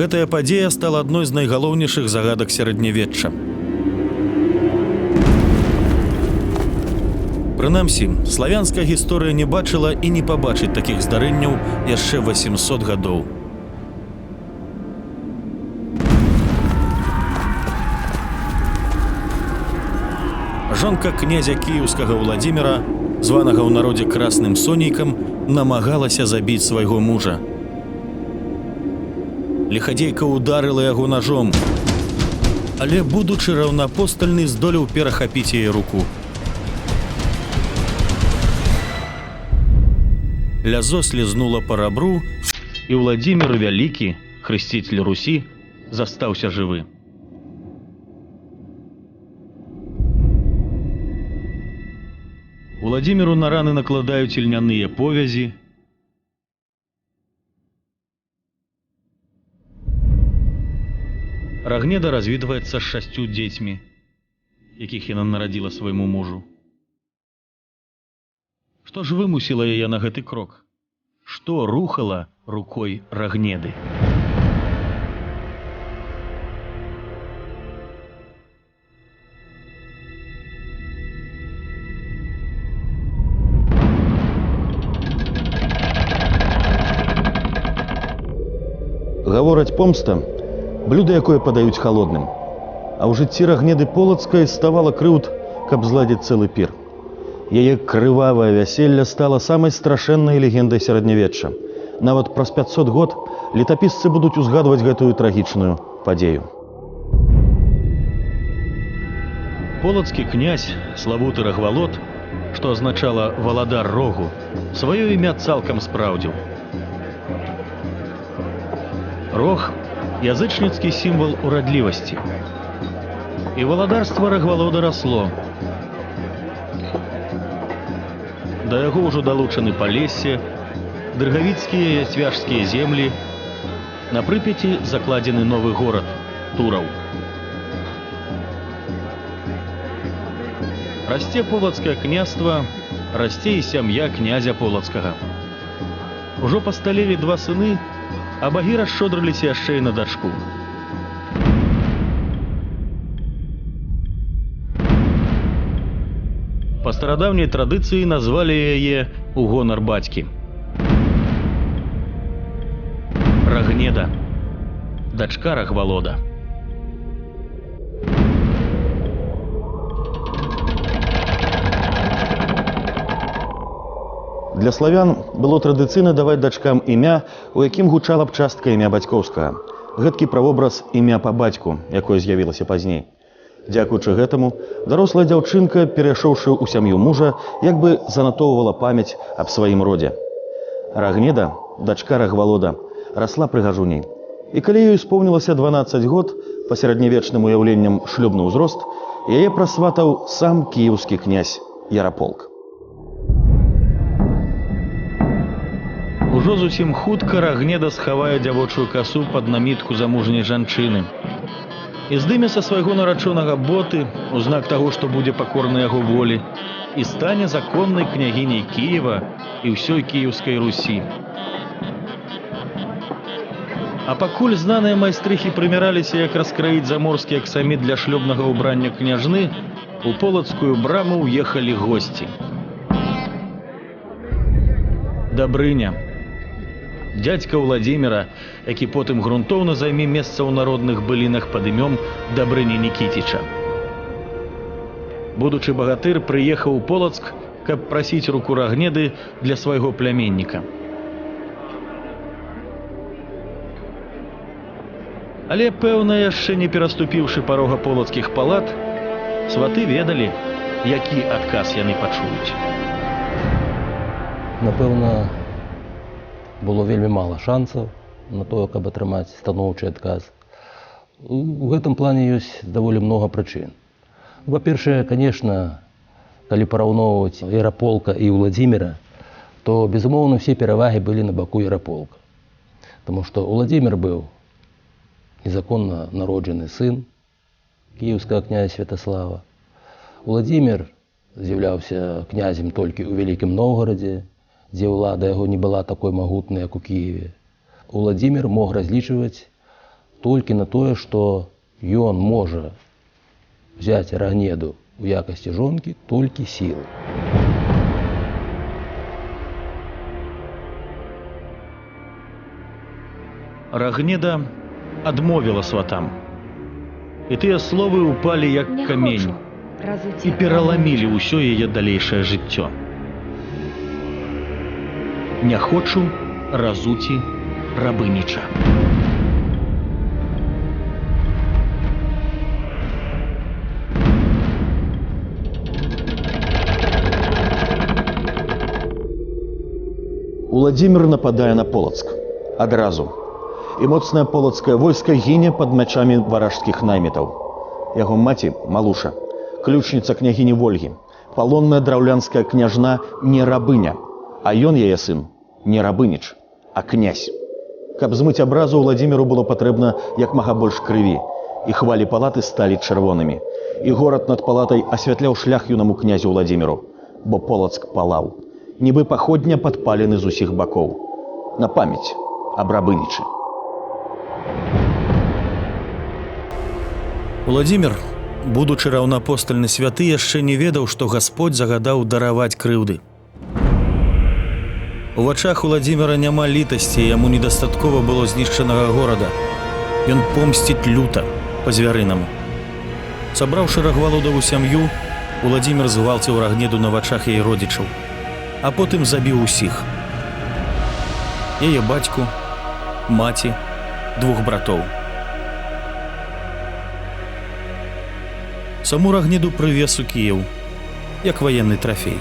Гэтая падзея стала адной з найгалоўнейшых загадак сярэднявечча. Прынамсі, славянская гісторыя не бачыла і не пабачыць такіх здарэнняў яшчэ 800 гадоў. Жонка князя кіеўскага Уладзіміра, званага ў народзе красным сонейкам, намагалася забіць свайго мужа. Лихадзейка ударыла яго ножом, але, будучы раўнапостальны, здолеў перахапіць яе руку. Лязо слізнула па рабру, і Уладзімір Вялікі, хрысціцель Русі, застаўся жывы. Уладзіміру на раны накладаюць ільняныя повязі. Рагнеда развітваецца з 6 дзецьмі, якіх яна нарадзіла свайму мужу. Што ж вымусіла яе на гэты крок? Што рухала рукой Рагнеды? Гавораць, помста – блюдо, якое падаюць халодным. А ў жыцці Рагнеды Полацкай ставала крыўд, каб зладзіць цэлы пір. Яе крывавае вяселле стала самай страшэннай легендай сярэднявечча. Нават праз 500 год летапісцы будуць узгадваць гэтую трагічную падзею. Полацкі князь, славуты Рагвалод, што азначала «валадар рогу», сваё імя цалкам спраўдзіў. Рог – язычніцкі сімвал урадлівасці. І валадарства Рагвалода расло. Да яго ўжо далучаны Палессе, дрыгавіцкія і цвяжскія землі. На Прыпяці закладзены новы горад – Тураў. Расце полацкае княства, расце і сям'я князя Полацкага. Ужо пасталелі 2 сыны, а багі расшодрыліся яшчэ і на дачку. Па старадаўняй традыцыі назвалі яе ў гонар бацькі. Рагнеда, дачка Рагвалода. Для славян было традыцыйна даваць дачкам імя, у якім гучала б частка імя бацькоўскага. Гэткі правобраз імя па бацьку, якое з'явілася пазней. Дзякуючы гэтаму, дарослая дзяўчынка, перайшоўшы ў сям'ю мужа, як бы занатоўвала памяць аб сваім родзе. Рагнеда, дачка Рагвалода, расла прыгажуняй. І калі ёй споўнілася 12 год, па сярэднявечным уяўленням шлюбны ўзрост, яе прасватаў сам кіеўскі князь Яраполк. Ужо зусім хутка Рагнеда схавае дзявочую касу пад намітку замужняй жанчыны і здыме са свайго нарачонага боты у знак таго, што будзе пакорна яго волі, і стане законнай княгіняй Кіева і ўсёй кіеўскай Русі. А пакуль знаныя майстрыхі прыміраліся, як раскраіць заморскі аксаміт для шлюбнага ўбрання княжны, у полацкую браму ўехалі госці. Дабрыня, дзядзька Уладзіміра, які потым грунтоўна займе месца ў народных былінах пад імём Дабрыні Нікітіча. Будучы багатыр прыехаў у Полацк, каб прасіць руку Рагнеды для свайго пляменніка. Але, пэўна, яшчэ не пераступіўшы парога полацкіх палат, сваты ведалі, які адказ яны пачуюць. Напэўна, было вельмі мала шансаў на тое, каб атрымаць станоўчы адказ. У гэтым плане ёсць даволі многа прычын. Па-першае, конечно, калі параўноўваць Яраполка і Уладзіміра, то, безумоўна, усе перавагі былі на баку Яраполка. Таму што Уладзімір быў незаконна народжаны сын кіеўскага князя Святаслава. Уладзімір з'яўляўся князем толькі ў Вялікім Новгарадзе, дзе ўлада яго не была такой магутнай, як у Кіеве. Уладзімір мог разлічваць толькі на тое, што ён можа взяць Рагнеду у якасці жонкі толькі сілы. Рагнеда адмовіла сватам. І тыя словы ўпалі як камень і пераламілі ўсё яе далейшае жыццё. Не хочу разуці рабыніча. Уладзімір нападае на Полацк. Адразу. І моцнае полацкае войска гіне пад мячамі варажскіх наймітаў. Яго маці, Малуша, ключніца княгіні Вольгі, палонная драўлянская княжна не рабыня, а ён, яе сын, не рабыніч, а князь. Каб змыць абразу, Уладзіміру было патрэбна як мага больш крыві, і хвалі палаты сталі чырвонымі. І горад над палатай асвятляў шлях юнаму князю Уладзіміру, бо Полацк палаў, нібы паходня падпалены з усіх бакоў. На памяць аб рабынічы. Уладзімір, будучы раўнапостальны святы, яшчэ не ведаў, што Гасподзь загадаў дараваць крыўды. У вачах Уладзіміра няма літасці, яму недастаткова было знішчанага горада. Ён помсціць люта, па-звярынаму. Сабраўшы Рагвалодаву сям'ю, Уладзімір згвалціў Рагнеду на вачах яе родзічаў, а потым забіў усіх. Яе бацьку, маці, 2 братоў. Саму Рагнеду прывез у Кіеў, як ваенны трафей.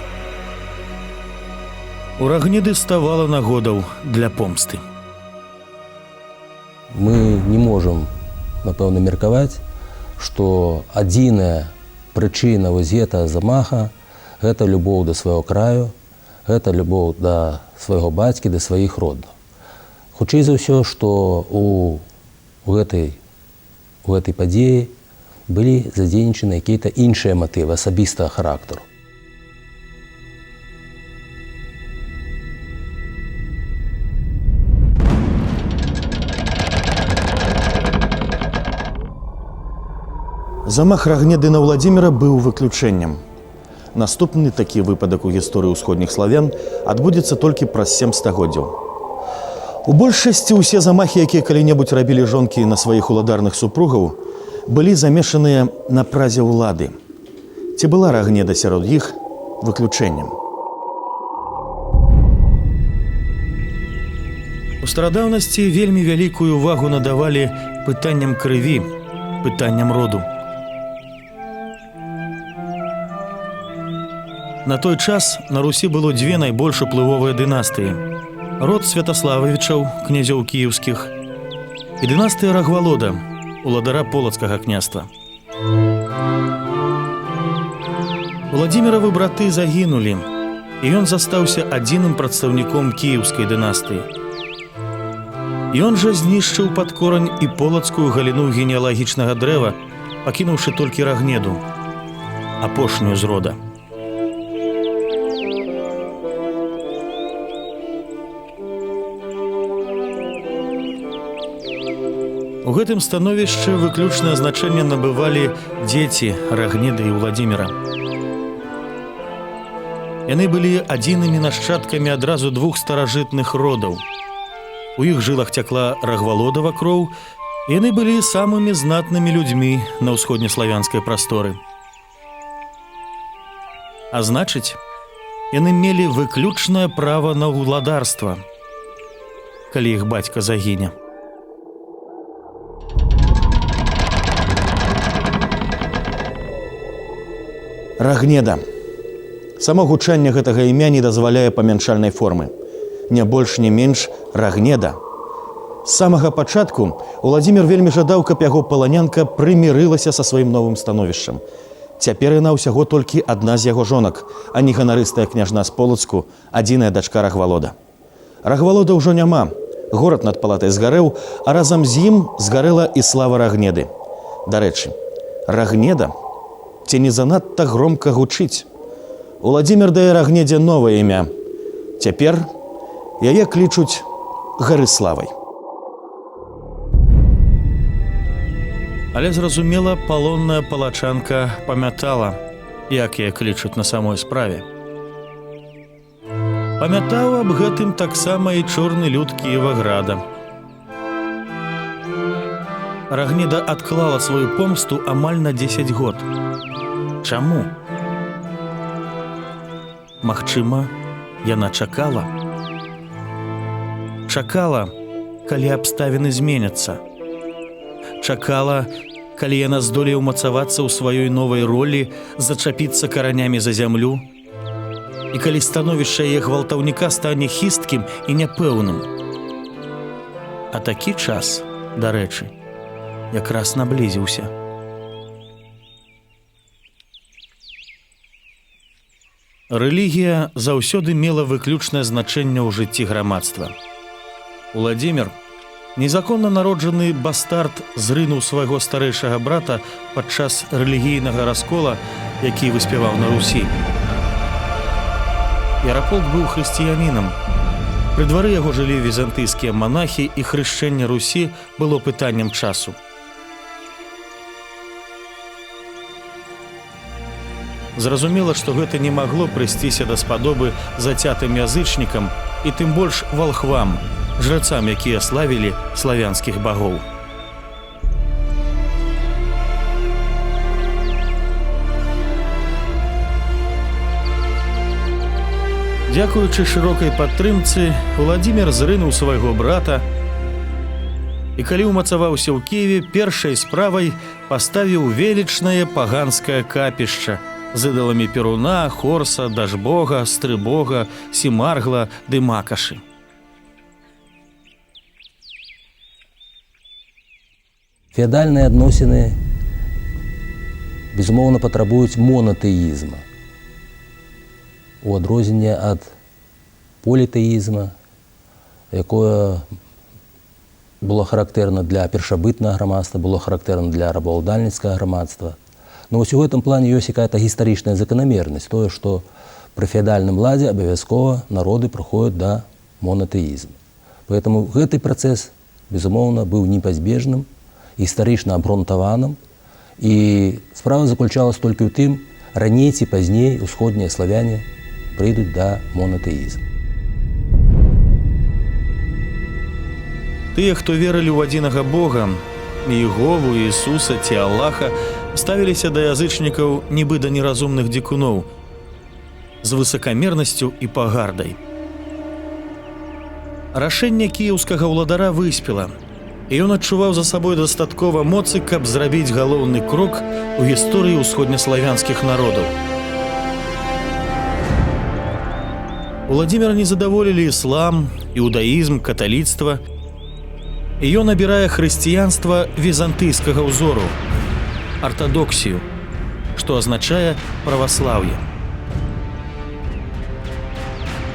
У Рагнеды ставала нагодаў для помсты. Мы не можам, напэўна, меркаваць, што адзіная прычына вось гэтага замаха – гэта любоў да свайго краю, гэта любоў да свайго бацькі, да сваіх родных. Хутчэй за ўсё, што у гэтай падзеі былі задзейнічаны якія-то іншыя матывы асабістага характару. Замах Рагнеды на Уладзіміра быў выключэннем. Наступны такі выпадак у гісторыі ўсходніх славян адбудзецца толькі праз 7 стагоддзяў. У большасці ўсе замахі, якія калі-небудзь рабілі жонкі на сваіх уладарных супругаў, былі замешаныя на празе ўлады. Ці была Рагнеда сярод іх выключэннем? У старадаўнасці вельмі вялікую увагу надавалі пытанням крыві, пытанням роду. На той час на Русі было 2 найбольш уплывовыя дынастыі. Род Святаслававічаў, князёў кіеўскіх, і дынастыя Рагвалода, уладара Полацкага княства. Уладзіміравы браты загінулі, і ён застаўся адзіным прадстаўніком кіеўскай дынастыі. Ён жа знішчыў пад корань і полацкую галіну генеалагічнага дрэва, пакінуўшы толькі Рагнеду, апошнюю з рода. У гэтым становішчы выключнае значэнне набывалі дзеці Рагнеды і Уладзіміра. Яны былі адзінымі нашчадкамі адразу 2 старажытных родаў. У іх жылах цякла Рагвалодава кроў, і яны былі самымі знатнымі людзьмі на ўсходнеславянскай прасторы. А значыць, яны мелі выключнае права на ўладарства, калі іх бацька загіне. Рагнеда. Само гучанне гэтага імя не дазваляе памяншальнай формы. Не больш, не менш Рагнеда. З самага пачатку Уладзімір вельмі жадаў, каб яго паланянка прымірылася са сваім новым становішчам. Цяпер яна ўсяго толькі адна з яго жонак, а не ганарыстая княжна з Полацку, адзіная дачка Рагвалода. Рагвалода ўжо няма. Горад над палатай згарэў, а разам з ім згарэла і слава Рагнеды. Дарэчы, Рагнеда ці не занадта громка гучыць. Уладзімір дае Рагнедзе новае імя. Цяпер яе клічуць Гарыславай. Але зразумела, палонная палачанка памятала, як яе клічуць на самой справе. Памятаў аб гэтым таксама і чорны люд Кіеваграда. Рагнеда адклала сваю помсту амаль на 10 год. Чаму? Магчыма, яна чакала. Чакала, калі абставіны зменяцца. Чакала, калі яна здолее ўмацавацца ў сваёй новай ролі, зачапіцца каранямі за зямлю, і калі становішча яе гвалтаўніка стане хісткім і няпэўным. А такі час, дарэчы, якраз наблізіўся. Рэлігія заўсёды мела выключнае значэнне ў жыцці грамадства. Уладзімір, незаконна народжаны бастард, зрынуў свайго старэйшага брата падчас рэлігійнага раскола, які выспяваў на Русі. Яраполк быў хрысціянінам. Пры двары яго жылі візантыйскія манахі, і хрышчэнне Русі было пытаннем часу. Зразумела, што гэта не магло прыйсціся даспадобы зацятым язычнікам і тым больш валхвам, жрацам, якія славілі славянскіх багоў. Дзякуючы шырокай падтрымцы, Уладзімір зрынуў свайго брата і калі ўмацаваўся ў Кіеве, першай справай паставіў велічнае паганскае капішча з ідаламі Перуна, Хорса, Дажбога, Стрыбога, Сімаргла ды Макашы. Феадальныя адносіны, безумоўна, патрабуюць монатэізма. У адрозненне ад політэізма, якое было характэрна для першабытнага грамадства, было характэрна для рабаўладальніцкага грамадства. Но вось у гэтым плане ёсць якая-то гістарычная заканамернасць, тое, што пры феадальным ладзе абавязкова народы прыходзяць да монатэізму. Поэтому гэты працэс, безумоўна, быў непазбежным, гістарычна абгрунтаваным, і справа заключалась толькі ў тым, раней ці пазней усходнія славяне прыйдуць да монатэізму. Тыя, хто верылі ў адзінага Бога, Іегову, Ісуса ці Аллаха, ставіліся да язычнікаў нібы да неразумных дзікуноў, з высакамернасцю і пагардай. Рашэнне кіеўскага ўладара выспела, і ён адчуваў за сабой дастаткова моцы, каб зрабіць галоўны крок у гісторыі ўсходнеславянскіх народаў. Уладзіміра не задаволілі іслам, іудаізм, каталіцтва, і ён абірае хрысціянства візантыйскага ўзору, артадоксію, што азначае праваслаўе.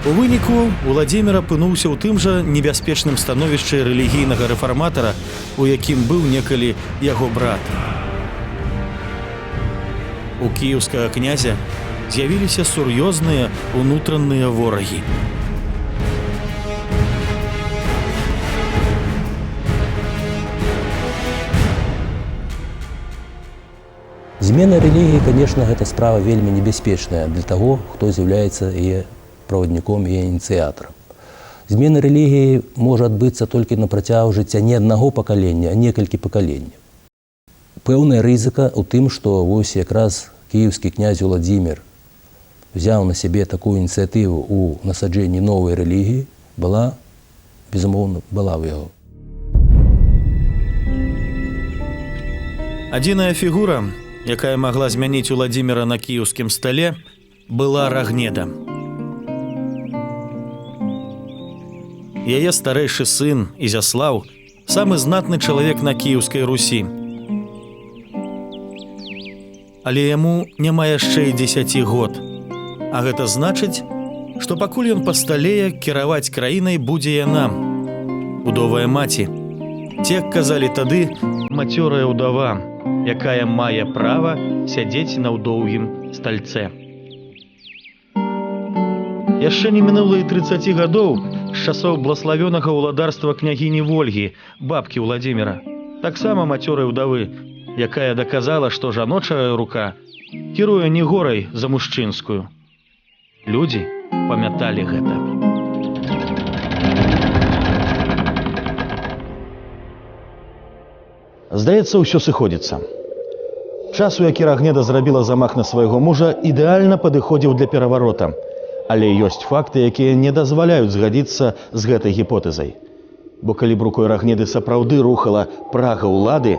У выніку Уладзімір апынуўся ў тым жа небяспечным становішчы рэлігійнага рэфарматара, у якім быў некалі яго брат. У кіеўскага князя з'явіліся сур'ёзныя ўнутраныя ворагі. Змена рэлігіі, конечно, гэта справа вельмі небяспечная для таго, хто з'яўляецца яе правадніком і ініцыятарам. Змена рэлігіі можа адбыцца толькі на працягу жыцця не аднаго пакалення, а некалькі пакаленняў. Пэўная рызыка ў тым, што вось якраз кіеўскі князь Уладзімір взяў на сябе такую ініцыятыву ў насаджэнні новай рэлігіі, безумоўна, была ў яго. Адзіная фігура, якая магла змяніць Уладзіміра на кіеўскім стале, была Рагнеда. Яе старэйшы сын, Ізяслаў, самы знатны чалавек на кіеўскай Русі. Але яму няма яшчэ і 10 год. А гэта значыць, што пакуль ён пасталее, кіраваць краінай будзе яна, удовая маці. Ці, як казалі тады, мацёрая ўдава, якая мае права сядзець на ўдоўгім стальцэ. Яшчэ не мінула і 30 гадоў з часоў блаславёнага ўладарства княгіні Вольгі, бабкі Уладзіміра, таксама мацёрай удавы, якая даказала, што жаночая рука кіруе не горай за мужчынскую. Людзі памяталі гэта. Здаецца, ўсё сыходзіцца. Час, у які Рагнеда зрабіла замах на свайго мужа, ідэальна падыходзіў для пераварота. Але ёсць факты, якія не дазваляюць згадзіцца з гэтай гіпотэзай. Бо калі б рукой Рагнеды сапраўды рухала прага ўлады,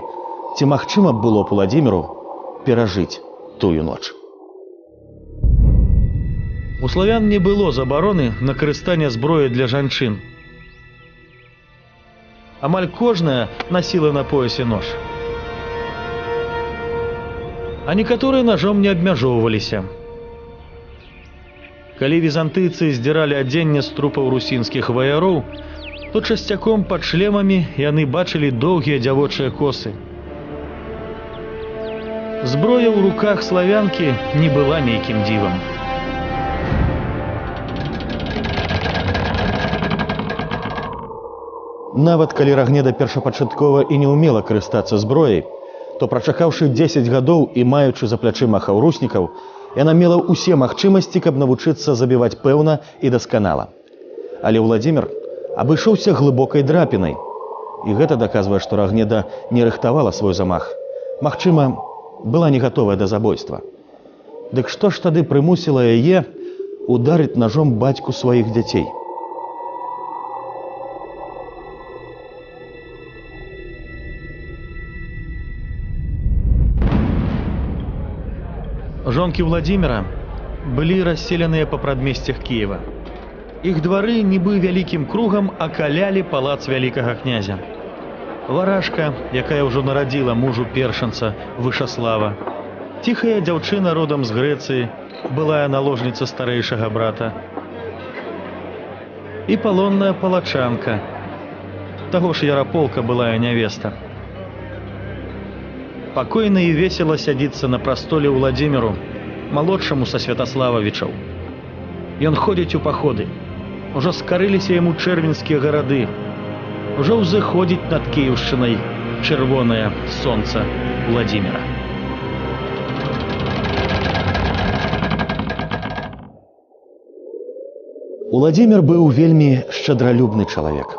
ці магчыма б было б Уладзіміру перажыць тую ноч? У славян не было забароны на карыстанне зброі для жанчын. Амаль кожная насіла на поясе нож. А некаторыя ножом не абмяжоўваліся. Калі візантыйцы здзіралі адзенне з трупаў русінскіх ваяроў, то часцяком пад шлемамі яны бачылі доўгія дзявочыя косы. Зброя ў руках славянкі не была нейкім дзівам. Нават калі Рагнеда першапачаткова і не ўмела карыстацца зброяй, то прачакаўшы 10 гадоў і маючы за плячыма хаўруснікаў, яна мела ўсе магчымасці, каб навучыцца забіваць пэўна і дасканала. Але Уладзімір абышоўся глыбокай драпінай. І гэта даказвае, што Рагнеда не рыхтавала свой замах. Магчыма, была не гатовая да забойства. Дык што ж тады прымусіла яе ударыць ножом бацьку сваіх дзяцей? Жонкі Уладзіміра былі расселеныя па прадмесцях Кіева. Іх двары нібы вялікім кругам акалялі палац вялікага князя. Варажка, якая ўжо нарадзіла мужу першанца Вышаслава, ціхая дзяўчына родам з Грэцыі, былая наложніца старэйшага брата, і палонная палачанка, таго ж Яраполка былая нявеста. Пакойна і весела сядзіцца на прастоле Уладзіміру, малодшаму са Святаслававічаў. Ён ходзіць у паходы. Ужо скарыліся яму чэрвеньскія гарады. Ужо ўзыходзіць над Кіеўшчынай чырвонае сонца Уладзіміра. Уладзімір быў вельмі шчадралюбны чалавек.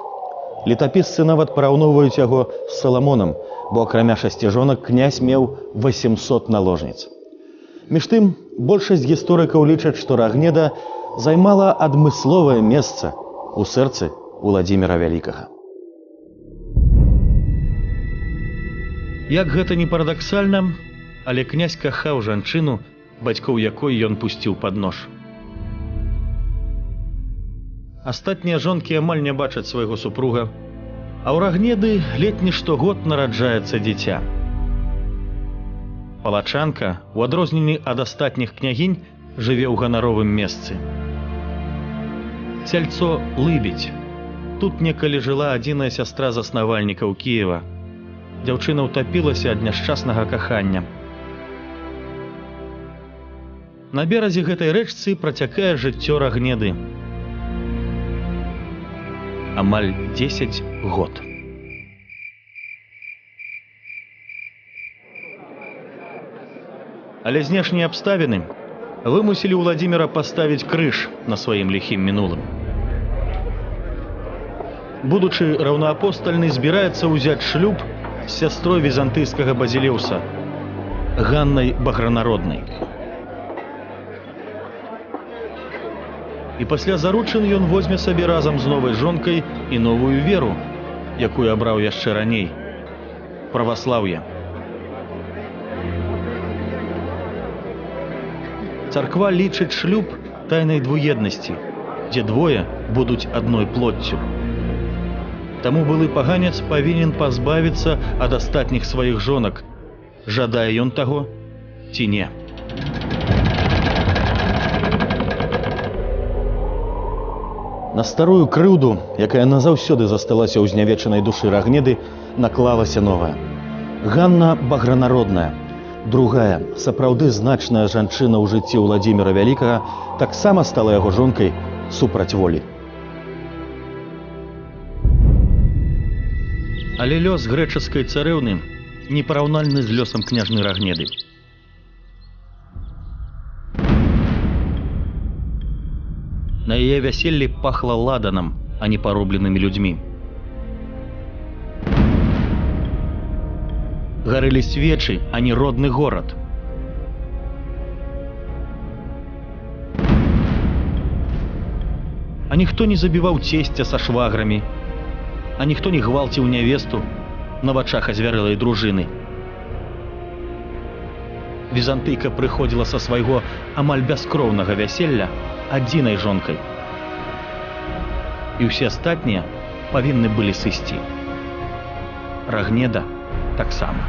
Летапісцы нават параўноўваюць яго з Саламонам, бо акрамя 6 жонак князь меў 800 наложніц. Між тым, большасць гісторыкаў лічаць, што Рагнеда займала адмысловае месца ў сэрцы Уладзіміра Вялікага. Як гэта не парадаксальна, але князь кахаў жанчыну, бацькоў якой ён пусціў пад нож. Астатнія жонкі амаль не бачаць свайго супруга, а ў Рагнеды ледь не штогод нараджаецца дзіця. Палачанка, у адрозненні ад астатніх княгінь, жыве ў ганаровым месцы. Сяльцо Лыбедь. Тут некалі жыла адзіная сястра заснавальнікаў Кіева. Дзяўчына ўтапілася ад няшчаснага кахання. На беразе гэтай рэчцы працякае жыццё Рагнеды. Амаль 10 год. Але знешнія абставіны вымусілі Уладзіміра паставіць крыж на сваім ліхім мінулым. Будучы раўнаапостальны, збіраецца ўзяць шлюб з сястрой візантыйскага Базілеўса, Ганнай Багранароднай. І пасля заручын ён возьме сабе разам з новай жонкай і новую веру, якую абраў яшчэ раней – праваслаўе. Царква лічыць шлюб тайнай двуеднасці, дзе двое будуць адной плоццю. Таму былы паганец павінен пазбавіцца ад астатніх сваіх жонак, жадае ён таго ці не. На старую крыўду, якая назаўсёды засталася ў знявечанай душы Рагнеды, наклалася новая. Ганна Багранародная, другая, сапраўды значная жанчына ў жыцці Уладзіміра Вялікага, таксама стала яго жонкай супраць волі. Але лёс грэчаскай царэўны непараўнальны з лёсам княжны Рагнеды. На яе вяселлі пахла ладанам, а не парубленымі людзьмі. Гарэлі свечы, а не родны горад. А ніхто не забіваў цесця са шваграмі, а ніхто не гвалціў нявесту на вачах азвярэлай дружыны. Візантыйка прыходзіла са свайго амаль бяскроўнага вяселля адзінай жонкай. І ўсе астатнія павінны былі сысці. Рагнеда таксама.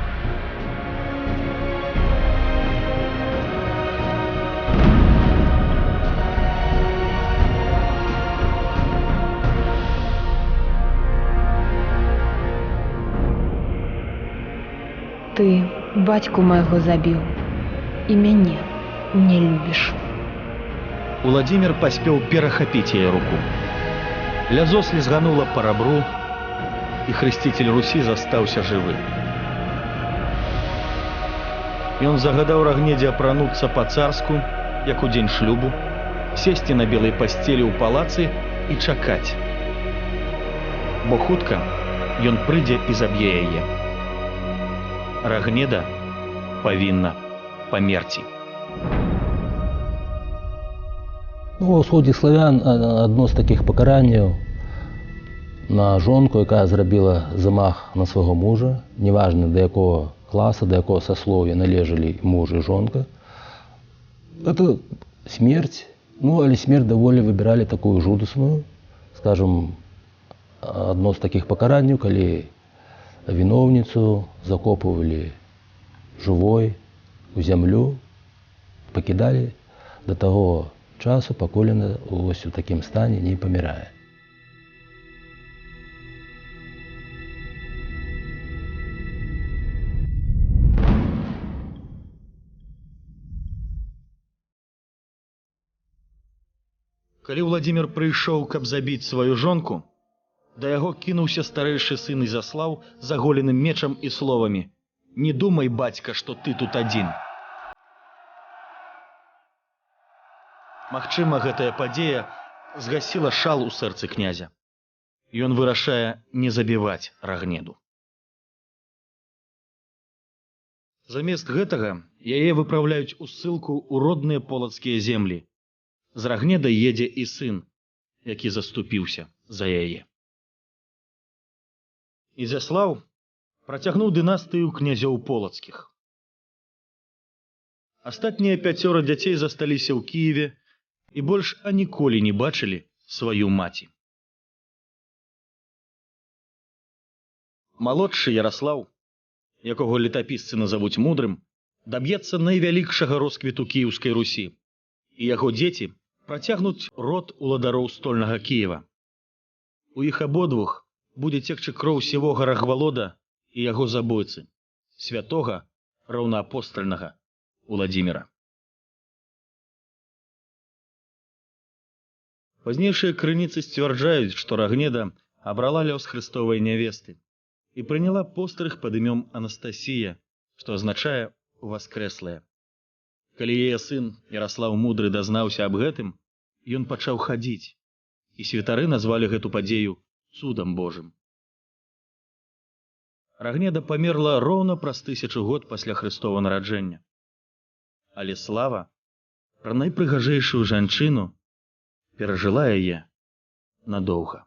Ты бацьку майго забіў і мяне не любіш. Уладзімір паспеў перахапіць яе руку. Лязо слізганула па рабру, і хрысціцель Русі застаўся жывы. Ён загадаў Рагнедзе апрануцца па-царску, як у дзень шлюбу, сесці на белай пасцелі ў палацы і чакаць. Бо хутка ён прыйдзе і заб'е яе. Рагнеда павінна памерці. Ну, у сходзе славян адно з такіх пакаранняў на жонку, якая зрабіла замах на свайго мужа, неважна да якого класа, да якого саслоўя належалі муж і жонка. Это смерць, ну, але смерць даволі выбіралі такую жудасную. Скажем, адно з такіх пакаранняў, калі віноўніцу закопывалі жывой у зямлю, пакідалі да таго часу, пакуль яна вось у такім стане не памірае. Калі Уладзімір прыйшоў, каб забіць сваю жонку, да яго кінуўся старэйшы сын Ізяслаў з аголеным мечам і словамі: «Не думай, бацька, што ты тут адзін». Магчыма, гэтая падзея згасіла шал у сэрцы князя. Ён вырашае не забіваць Рагнеду. Замест гэтага яе выпраўляюць у ссылку ў родныя полацкія землі. З Рагнедай едзе і сын, які заступіўся за яе. Ізяслаў працягнуў дынастыю князёў полацкіх. Астатнія 5 дзяцей засталіся ў Кіеве і больш аніколі не бачылі сваю маці. Малодшы Яраслаў, якого летапісцы назавуць мудрым, даб'ецца найвялікшага росквіту кіеўскай Русі, і яго дзеці працягнуць род уладароў стольнага Кіева. У іх абодвух будзе цекчы кроў сівога Рагвалода і яго забойцы, святога раўнаапостальнага Уладзіміра. Пазнейшыя крыніцы сцвярджаюць, што Рагнеда абрала лёс хрыстовай нявесты і прыняла пострыг пад імём Анастасія, што азначае «воскрэслая». Калі яе сын Яраслаў Мудры дазнаўся аб гэтым, ён пачаў хадзіць, і святары назвалі гэту падзею цудам Божым. Рагнеда памерла роўна праз 1000 год пасля Хрыстова нараджэння. Але слава пра найпрыгажэйшую жанчыну перажыла яе надоўга.